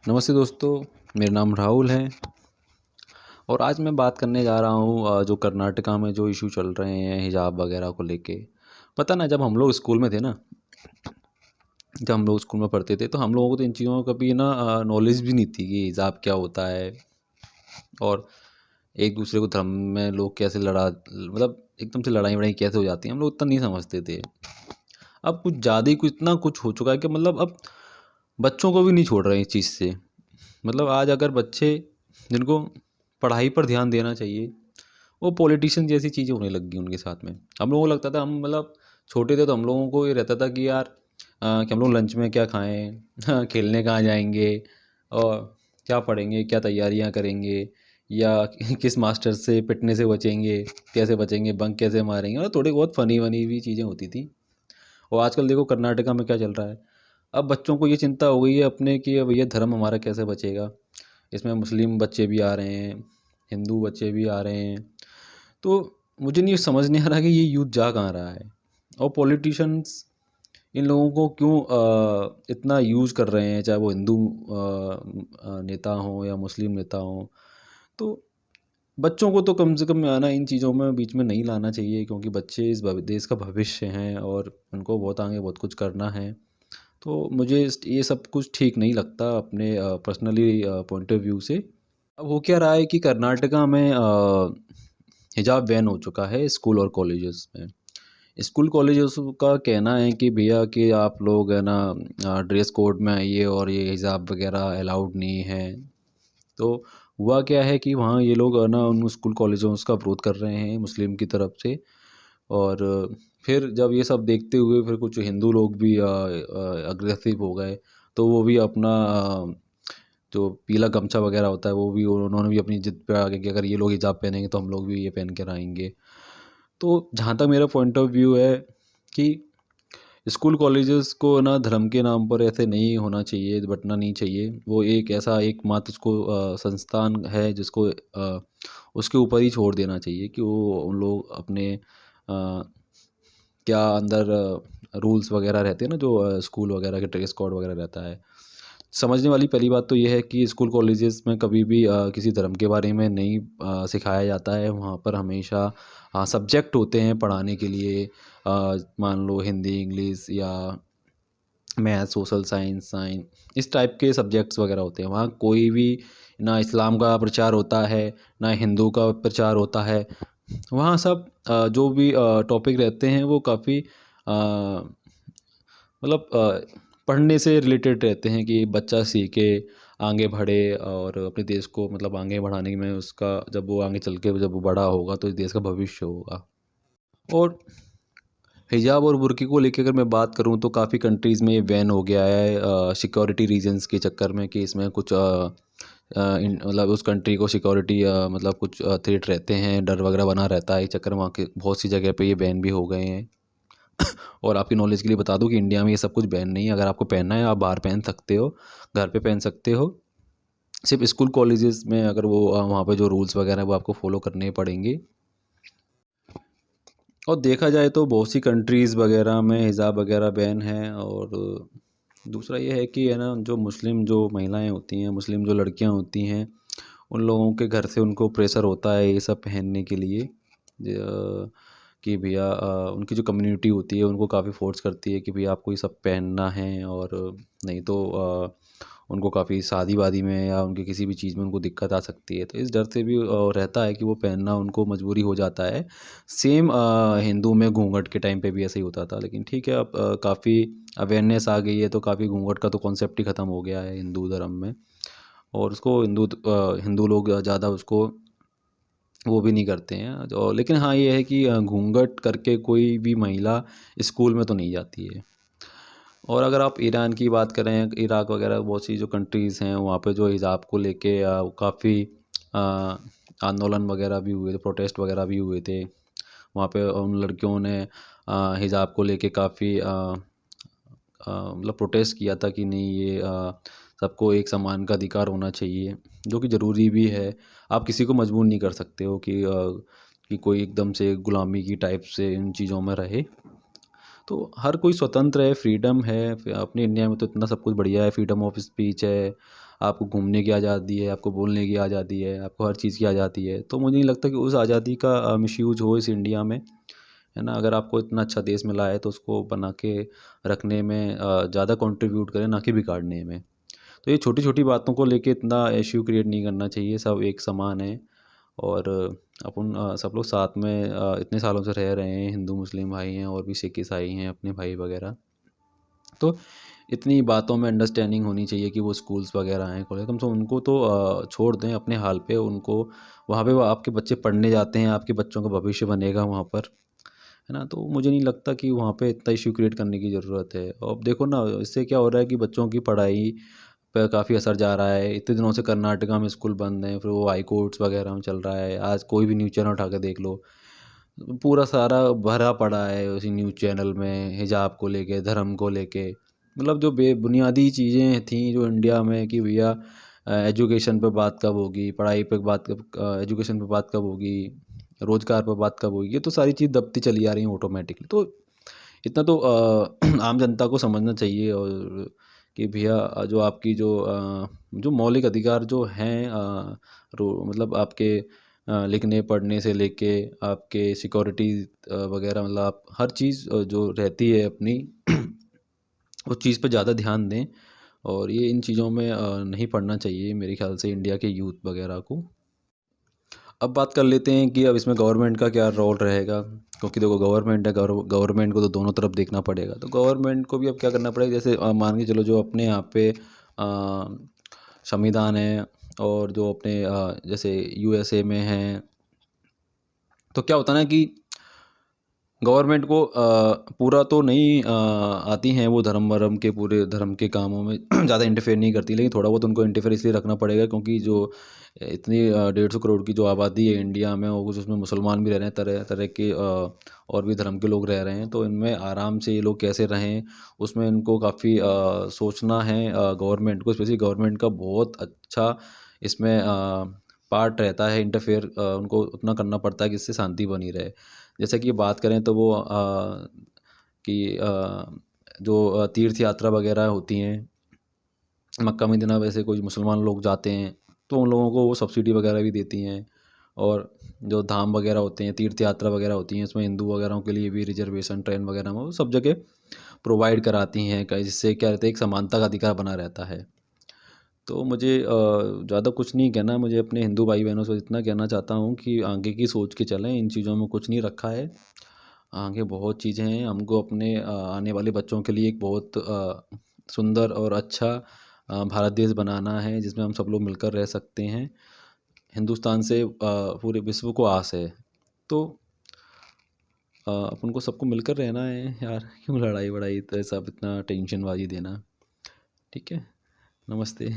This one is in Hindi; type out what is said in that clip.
नमस्ते दोस्तों, मेरा नाम राहुल है और आज मैं बात करने जा रहा हूँ जो कर्नाटका में जो इशू चल रहे हैं हिजाब वगैरह को लेके। पता ना, जब हम लोग स्कूल में थे ना, जब हम लोग स्कूल में पढ़ते थे तो हम लोगों को तो इन चीज़ों का कभी ना नॉलेज भी नहीं थी कि हिजाब क्या होता है और एक दूसरे को धर्म में लोग कैसे लड़ा, मतलब एकदम से लड़ाई वड़ाई कैसे हो जाती है, हम लोग उतना नहीं समझते थे। अब कुछ ज़्यादा ही कुछ इतना कुछ हो चुका है कि मतलब अब बच्चों को भी नहीं छोड़ रहे हैं इस चीज़ से। मतलब आज अगर बच्चे जिनको पढ़ाई पर ध्यान देना चाहिए, वो पॉलिटिशियन जैसी चीज़ें होने लग गई उनके साथ में। हम लोगों को लगता था, हम मतलब छोटे थे तो हम लोगों को ये रहता था कि यार कि हम लोग लंच में क्या खाएं, हाँ, खेलने कहाँ जाएंगे और क्या पढ़ेंगे, क्या तैयारियां करेंगे, या किस मास्टर से पिटने से बचेंगे, कैसे बचेंगे, बंक कैसे मारेंगे, और थोड़ी बहुत फ़नी वनी भी चीज़ें होती थी। और आजकल देखो कर्नाटका में क्या चल रहा है। अब बच्चों को ये चिंता हो गई है अपने कि अब ये धर्म हमारा कैसे बचेगा। इसमें मुस्लिम बच्चे भी आ रहे हैं, हिंदू बच्चे भी आ रहे हैं। तो मुझे नहीं समझ नहीं आ रहा कि ये यूथ जा कहाँ रहा है और पॉलिटिशियंस इन लोगों को क्यों इतना यूज़ कर रहे हैं, चाहे वो हिंदू नेता हों या मुस्लिम नेता हों। तो बच्चों को तो कम से कम आना इन चीज़ों में बीच में नहीं लाना चाहिए, क्योंकि बच्चे इस देश का भविष्य हैं और उनको बहुत आगे बहुत कुछ करना है। तो मुझे ये सब कुछ ठीक नहीं लगता अपने पर्सनली पॉइंट ऑफ व्यू से। अब हो क्या रहा है कि कर्नाटका में हिजाब बैन हो चुका है स्कूल और कॉलेजेस में। स्कूल कॉलेजेस का कहना है कि भैया कि आप लोग है ना ड्रेस कोड में आइए और ये हिजाब वगैरह अलाउड नहीं है। तो हुआ क्या है कि वहाँ ये लोग है ना उन स्कूल कॉलेजों का विरोध कर रहे हैं मुस्लिम की तरफ से। और फिर जब ये सब देखते हुए फिर कुछ हिंदू लोग भी अग्रेसिव हो गए। तो वो भी अपना जो पीला गमछा वगैरह होता है वो भी उन्होंने भी अपनी जिद पे आ गए कि अगर ये लोग हिजाब पहनेंगे तो हम लोग भी ये पहन कर आएंगे। तो जहाँ तक मेरा पॉइंट ऑफ व्यू है कि स्कूल कॉलेजेस को ना धर्म के नाम पर ऐसे नहीं होना चाहिए, बंटना नहीं चाहिए। वो एक ऐसा एकमात्र उसको संस्थान है जिसको उसके ऊपर ही छोड़ देना चाहिए कि वो उन लोग अपने क्या अंदर रूल्स वगैरह रहते हैं ना, जो स्कूल वगैरह के ड्रेस कोड वगैरह रहता है। समझने वाली पहली बात तो ये है कि स्कूल कॉलेजेस में कभी भी किसी धर्म के बारे में नहीं सिखाया जाता है। वहाँ पर हमेशा सब्जेक्ट होते हैं पढ़ाने के लिए। मान लो हिंदी, इंग्लिश या मैथ, सोशल साइंस, इस टाइप के सब्जेक्ट्स वगैरह होते हैं। वहाँ कोई भी ना इस्लाम का प्रचार होता है, ना हिंदू का प्रचार होता है। वहाँ सब जो भी टॉपिक रहते हैं वो काफ़ी मतलब पढ़ने से रिलेटेड रहते हैं कि बच्चा सीखे, आगे बढ़े और अपने देश को मतलब आगे बढ़ाने में उसका, जब वो आगे चल के जब वो बड़ा होगा तो इस देश का भविष्य होगा। और हिजाब और बुर्के को लेके अगर मैं बात करूँ तो काफ़ी कंट्रीज़ में ये बैन हो गया है सिक्योरिटी रीजंस के चक्कर में, कि इसमें कुछ मतलब उस कंट्री को सिक्योरिटी मतलब कुछ थ्रेट रहते हैं, डर वगैरह बना रहता है। इस चक्कर में वहाँ के बहुत सी जगह पे ये बैन भी हो गए हैं। और आपकी नॉलेज के लिए बता दूं कि इंडिया में ये सब कुछ बैन नहीं है। अगर आपको पहनना है आप बाहर पहन सकते हो, घर पे पहन सकते हो। सिर्फ स्कूल कॉलेजेस में अगर वो वहाँ पे जो रूल्स वगैरह हैं वो आपको फॉलो करने पड़ेंगे। और देखा जाए तो बहुत सी कंट्रीज़ वगैरह में हिजाब वगैरह बैन है। और दूसरा ये है कि है ना, जो मुस्लिम जो महिलाएं होती हैं, मुस्लिम जो लड़कियां होती हैं, उन लोगों के घर से उनको प्रेशर होता है ये सब पहनने के लिए। कि भैया उनकी जो कम्युनिटी होती है उनको काफ़ी फोर्स करती है कि भैया आपको ये सब पहनना है, और नहीं तो उनको काफ़ी शादी वादी में या उनके किसी भी चीज़ में उनको दिक्कत आ सकती है। तो इस डर से भी रहता है कि वो पहनना उनको मजबूरी हो जाता है। सेम हिंदू में घूंघट के टाइम पे भी ऐसा ही होता था, लेकिन ठीक है अब काफ़ी अवेयरनेस आ गई है तो काफ़ी घूंघट का तो कॉन्सेप्ट ही ख़त्म हो गया है हिंदू धर्म में। और उसको हिंदू लोग ज़्यादा उसको वो भी नहीं करते हैं। और लेकिन हाँ ये है कि घूंघट करके कोई भी महिला स्कूल में तो नहीं जाती है। और अगर आप ईरान की बात करें, इराक वगैरह बहुत सी जो कंट्रीज़ हैं वहाँ पे जो हिजाब को लेके काफ़ी आंदोलन वगैरह भी हुए थे, प्रोटेस्ट वगैरह भी हुए थे। वहाँ पे उन लड़कियों ने हिजाब को लेके काफ़ी मतलब प्रोटेस्ट किया था कि नहीं ये सबको एक समान का अधिकार होना चाहिए, जो कि ज़रूरी भी है। आप किसी को मजबूर नहीं कर सकते हो कि कोई एकदम से गुलामी की टाइप से इन चीज़ों में रहे। तो हर कोई स्वतंत्र है, फ्रीडम है। अपने इंडिया में तो इतना सब कुछ बढ़िया है, फ्रीडम ऑफ स्पीच है, आपको घूमने की आज़ादी है, आपको बोलने की आज़ादी है, आपको हर चीज़ की आज़ादी है। तो मुझे नहीं लगता कि उस आज़ादी का मिसयूज़ हो इस इंडिया में, है ना? अगर आपको इतना अच्छा देश मिला है तो उसको बना के रखने में ज़्यादा कंट्रीब्यूट करें, ना कि बिगाड़ने में। तो ये छोटी-छोटी बातों को लेके इतना इश्यू क्रिएट नहीं करना चाहिए, सब एक समान है। और अपन सब लोग साथ में इतने सालों से रह रहे हैं, हिंदू मुस्लिम भाई हैं और भी सिख ईसाई हैं अपने भाई वगैरह। तो इतनी बातों में अंडरस्टैंडिंग होनी चाहिए कि वो स्कूल्स वगैरह हैं कॉलेज, कम से कम उनको तो छोड़ दें अपने हाल पे। उनको वहाँ पे वो आपके बच्चे पढ़ने जाते हैं, आपके बच्चों का भविष्य बनेगा वहाँ पर, है ना? तो मुझे नहीं लगता कि वहाँ पे इतना इश्यू क्रिएट करने की ज़रूरत है। और अब देखो ना, इससे क्या हो रहा है कि बच्चों की पढ़ाई पे काफ़ी असर जा रहा है। इतने दिनों से कर्नाटका में स्कूल बंद हैं, फिर वो हाई कोर्ट्स वगैरह में चल रहा है। आज कोई भी न्यूज़ चैनल उठा के देख लो, पूरा सारा भरा पड़ा है उसी न्यूज़ चैनल में, हिजाब को लेके, धर्म को लेके। मतलब जो बेबुनियादी चीज़ें थी जो इंडिया में कि भैया एजुकेशन पे बात कब होगी, पढ़ाई पे बात कब, एजुकेशन पे बात कब होगी, रोज़गार पे बात कब होगी, ये तो सारी चीज़ दबती चली आ रही हैं ऑटोमेटिकली। तो इतना तो आम जनता को समझना चाहिए। और कि भैया जो मौलिक अधिकार जो हैं, मतलब आपके लिखने पढ़ने से लेके आपके सिक्योरिटी वगैरह, मतलब आप हर चीज़ जो रहती है अपनी उस चीज़ पे ज़्यादा ध्यान दें। और ये इन चीज़ों में नहीं पड़ना चाहिए मेरे ख्याल से इंडिया के यूथ वगैरह को। अब बात कर लेते हैं कि अब इसमें गवर्नमेंट का क्या रोल रहेगा, क्योंकि देखो गवर्नमेंट है, गवर्नमेंट को तो दोनों तरफ देखना पड़ेगा। तो गवर्नमेंट को भी अब क्या करना पड़ेगा, जैसे मान के चलो जो अपने यहाँ पे संविधान है, और जो अपने जैसे यूएसए में हैं, तो क्या होता है ना कि गवर्नमेंट को पूरा तो नहीं आती हैं वो धर्म वर्म के, पूरे धर्म के कामों में ज़्यादा इंटरफेयर नहीं करती, लेकिन थोड़ा बहुत उनको इंटरफेयर इसलिए रखना पड़ेगा क्योंकि जो इतनी 150 करोड़ की जो आबादी है इंडिया में, और कुछ उसमें मुसलमान भी रह रहे हैं, तरह तरह के और भी धर्म के लोग रह रहे हैं। तो इनमें आराम से ये लोग कैसे रहें, उसमें इनको काफ़ी सोचना है। गवर्नमेंट को, स्पेशली गवर्नमेंट का बहुत अच्छा इसमें पार्ट रहता है। इंटरफेयर उनको उतना करना पड़ता है कि इससे शांति बनी रहे। जैसे कि बात करें तो वो कि जो तीर्थ यात्रा वगैरह होती हैं, मक्का मदीना, वैसे कोई मुसलमान लोग जाते हैं तो उन लोगों को वो सब्सिडी वगैरह भी देती हैं। और जो धाम वगैरह होते हैं, तीर्थ यात्रा वगैरह होती हैं, इसमें हिंदू वगैरह के लिए भी रिजर्वेशन ट्रेन वगैरह में वो सब जगह प्रोवाइड कराती हैं, जिससे क्या रहता है, एक समानता का अधिकार बना रहता है। तो मुझे ज़्यादा कुछ नहीं कहना, मुझे अपने हिंदू भाई बहनों से इतना कहना चाहता हूँ कि आगे की सोच के चलें, इन चीज़ों में कुछ नहीं रखा है। आगे बहुत चीज़ें हैं, हमको अपने आने वाले बच्चों के लिए एक बहुत सुंदर और अच्छा भारत देश बनाना है, जिसमें हम सब लोग मिलकर रह सकते हैं। हिंदुस्तान से पूरे विश्व को आस है। तो अपन को सबको मिलकर रहना है यार, क्यों लड़ाई वड़ाई तो सब इतना टेंशनबाजी देना। ठीक है, नमस्ते।